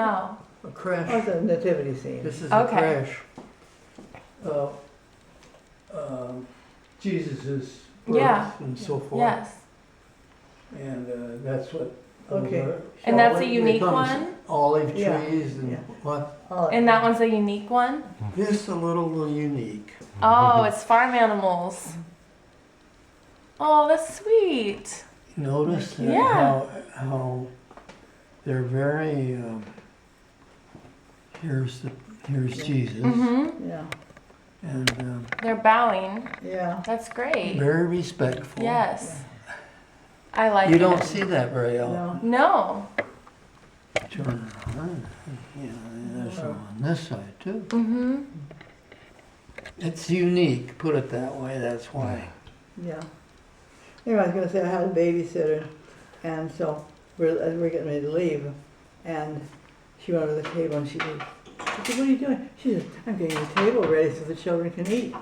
No. A crash. Oh, it's a nativity scene. This is a Okay. crash of Jesus's birth Yeah. and so forth. Yes. And that's what. Okay. over- And that's a It unique becomes one? Olive Yeah, trees and yeah. what? Oh, And that one's a unique one? Just a little unique. Oh, it's farm animals. Oh, that's sweet. Notice that Yeah. how they're very. Here's Jesus, Mm-hmm. Yeah, and They're bowing. yeah. That's great. very respectful. Yes. I like You it. don't see that very often. No, No. Turn around. Yeah, there's some on this side too. Mm-hmm. It's unique, put it that way, that's why. yeah. Anyway, I was gonna say, I had a babysitter, and so we're getting ready to leave, and she went over to the table and she said, what are you doing? She said, I'm getting the table ready so the children can eat.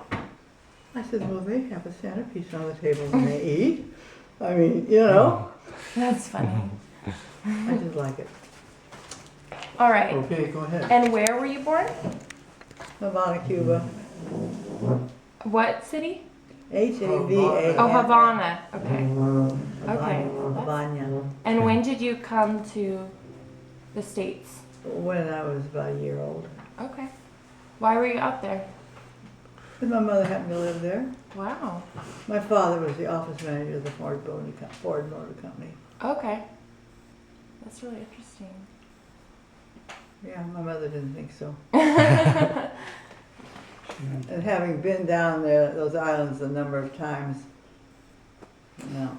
I said, well, they have a centerpiece on the table when they eat. I mean, you know, That's funny. I just like it. All right. Okay, go ahead. And where were you born? Havana, Cuba. What city? Havana. Oh, Havana. Okay. Okay. Havana. And when did you come to the States? When I was about a year old. Okay. Why were you out there? And my mother happened to live there. Wow. My father was the office manager of the Ford Motor Company. Okay. That's really interesting. Yeah, my mother didn't think so. And having been down there, those islands a number of times, no,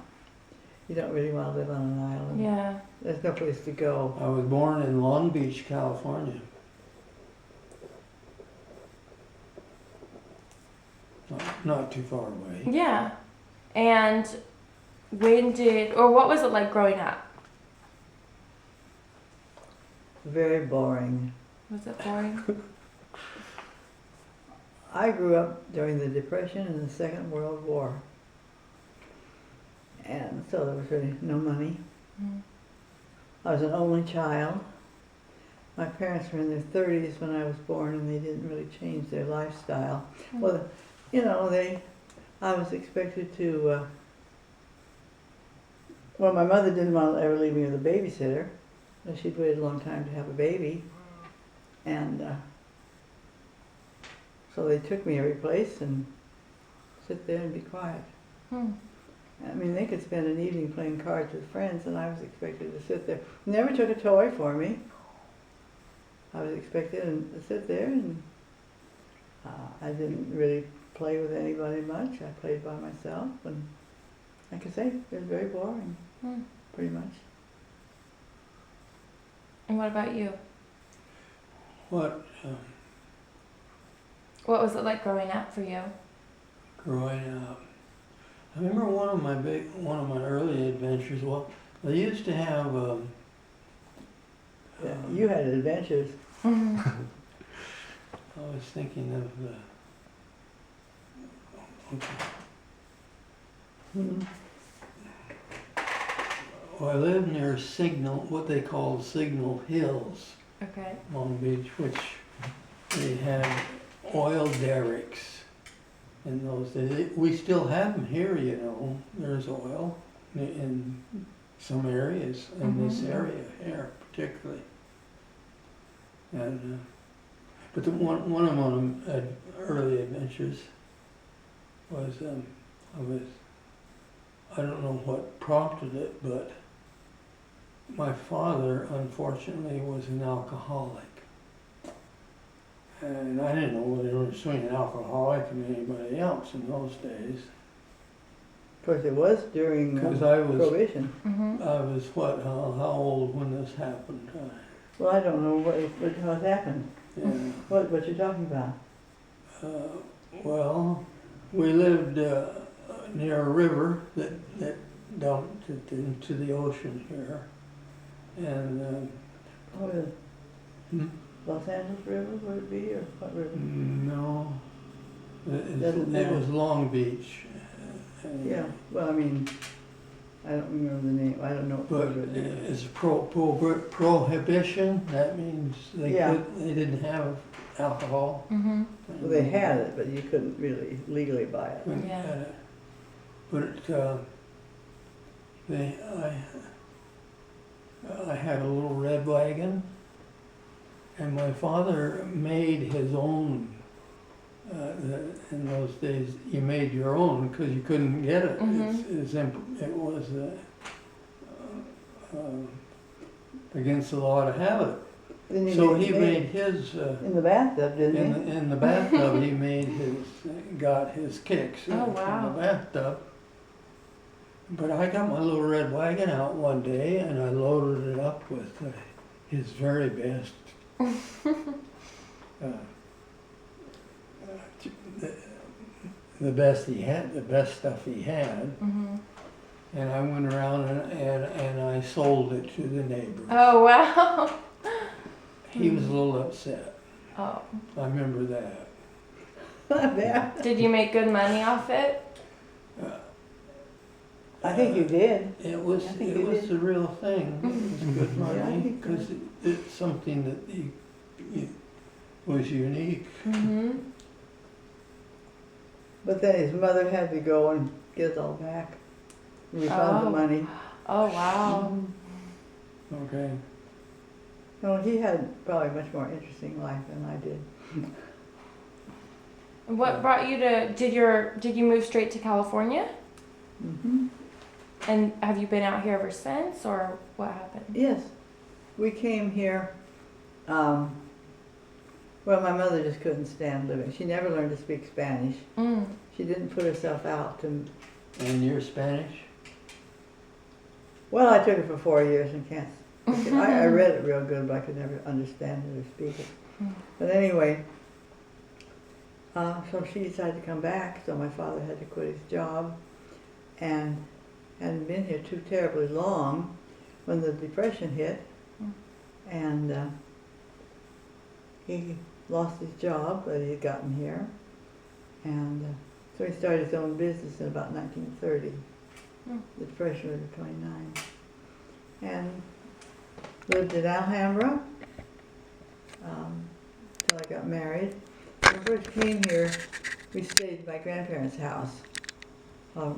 you don't really want to live on an island. Yeah. There's no place to go. I was born in Long Beach, California. Not too far away. Yeah. And what was it like growing up? Very boring. Was it boring? I grew up during the Depression and the Second World War. And so there was really no money. Mm. I was an only child. My parents were in their 30s when I was born, and they didn't really change their lifestyle. Mm. Well, you know, I was expected to, well, my mother didn't want to ever leave me with a babysitter. She'd waited a long time to have a baby. And so they took me every place and sit there and be quiet. Hmm. I mean, they could spend an evening playing cards with friends, and I was expected to sit there. Never took a toy for me. I was expected to sit there, and I didn't really play with anybody much. I played by myself, and like I say, it was very boring, Hmm. pretty much. And what about you? What, What was it like growing up for you? growing up? I remember one of my early adventures. Well, they used to have. Yeah, you had adventures. Mm-hmm. I was thinking of the. Okay. Mhm. Well, I lived near what they called Signal Hills, Okay. Long Beach, which they had oil derricks in those days. We still have them here, you know. There's oil in some areas, in this area here particularly. And but one of my early adventures was I don't know what prompted it, but my father, unfortunately, was an alcoholic. And I didn't know whether there was between an alcoholic and anybody else in those days. Of course, it was during Because I was Prohibition. Mm-hmm. how old when this happened? Well, I don't know what happened. Yeah. What you're talking about? Well, we lived near a river that dumped it into the ocean here. And Oh, the Los Angeles River, would it be, or what river? no, Doesn't it matter. was Long Beach. And Yeah, well, I mean, I don't remember the name, I don't know. what But it is. it's prohibition, that means Yeah. they didn't have alcohol. Mm-hmm. Well, they had it, but you couldn't really legally buy it. Couldn't Yeah. get it. But, I had a little red wagon, and my father made his own. In those days, you made your own because you couldn't get it. It was against the law to have it. Then you So made- he made his. In the bathtub, didn't he? In the bathtub, he got his kicks Oh, in wow. the bathtub. But I got my little red wagon out one day and I loaded it up with his very best. The best he had, the best stuff he had. Mm-hmm. And I went around and I sold it to the neighbors. Oh, wow. He was a little upset. Oh. I remember that. Yeah, Did you make good money off it? I think you did. It was, I think it you was did. the real thing. It was good Yeah, I money, think so. because it's something that was unique. Mm-hmm. But then his mother had to go and get it all back. Refund the Oh. money. Oh, wow. Okay. No, he had probably a much more interesting life than I did. What brought you to, did you move straight to California? Mm-hmm. And have you been out here ever since, or what happened? Yes, we came here. Well, my mother just couldn't stand living. She never learned to speak Spanish. Mm. She didn't put herself out to. And you're Spanish? Well, I took it for 4 years and can't. I read it real good, but I could never understand it or speak it. Mm. But anyway, so she decided to come back. So my father had to quit his job, and hadn't been here too terribly long when the Depression hit, Mm. and he lost his job that he had gotten here, and so he started his own business in about 1930. Mm. The Depression was at 29, and lived in Alhambra until I got married. When I first came here, we stayed at my grandparents' house. My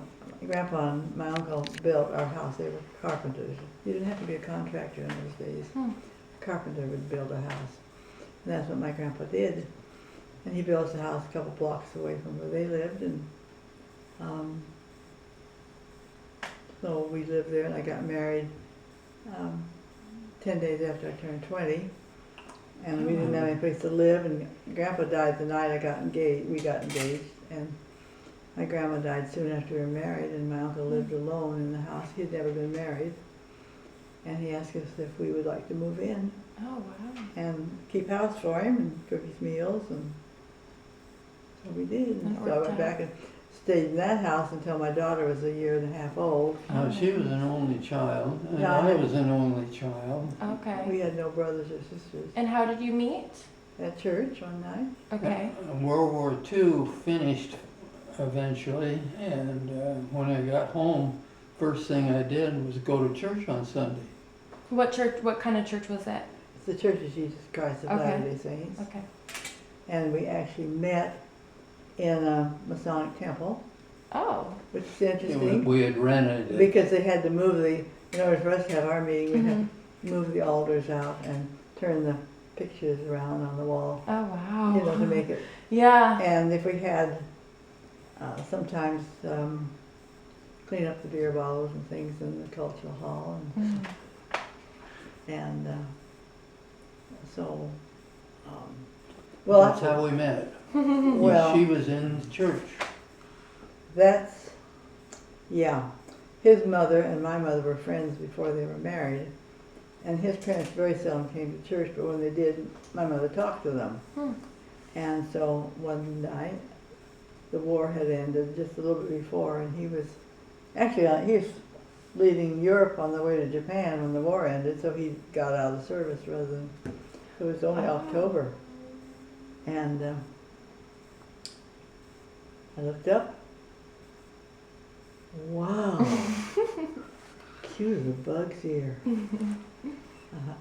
grandpa and my uncle built our house. They were carpenters. You didn't have to be a contractor in those days. Hmm. A carpenter would build a house. And that's what my grandpa did. And he built a house a couple blocks away from where they lived. And so we lived there, and I got married 10 days after I turned 20. And we didn't have any place to live. And Grandpa died the night I got engaged. We got engaged. And my grandma died soon after we were married, and my uncle lived alone in the house. He had never been married. And he asked us if we would like to move in Oh, wow. and keep house for him and cook his meals. And so we did. And And it so I worked went out. back and stayed in that house until my daughter was 1.5 years old. Now, she was an only child, and Yeah, I was an only child. Okay. We had no brothers or sisters. And how did you meet? At church one night. Okay. World War II finished eventually, and when I got home, first thing I did was go to church on Sunday. What church, what kind of church was it? It's the Church of Jesus Christ of Okay. Latter-day Saints. Okay. And we actually met in a Masonic temple, Oh. which is interesting We had rented it. because they had to move in order for us to have our meeting, we had Mhm. to move the altars out and turn the pictures around on the wall, Oh, wow. you know, to make it. Yeah. And if we had, sometimes clean up the beer bottles and things in the cultural hall, Mm. and so, well, That's how we met. well, She was in church. that's, yeah. His mother and my mother were friends before they were married, and his parents very seldom came to church, but when they did, my mother talked to them. Hmm. And so one night, the war had ended just a little bit before, and he was leaving Europe on the way to Japan when the war ended, so he got out of the service rather than, it was only Oh. October. And I looked up. Wow. cute as a bug's ear. Uh-huh.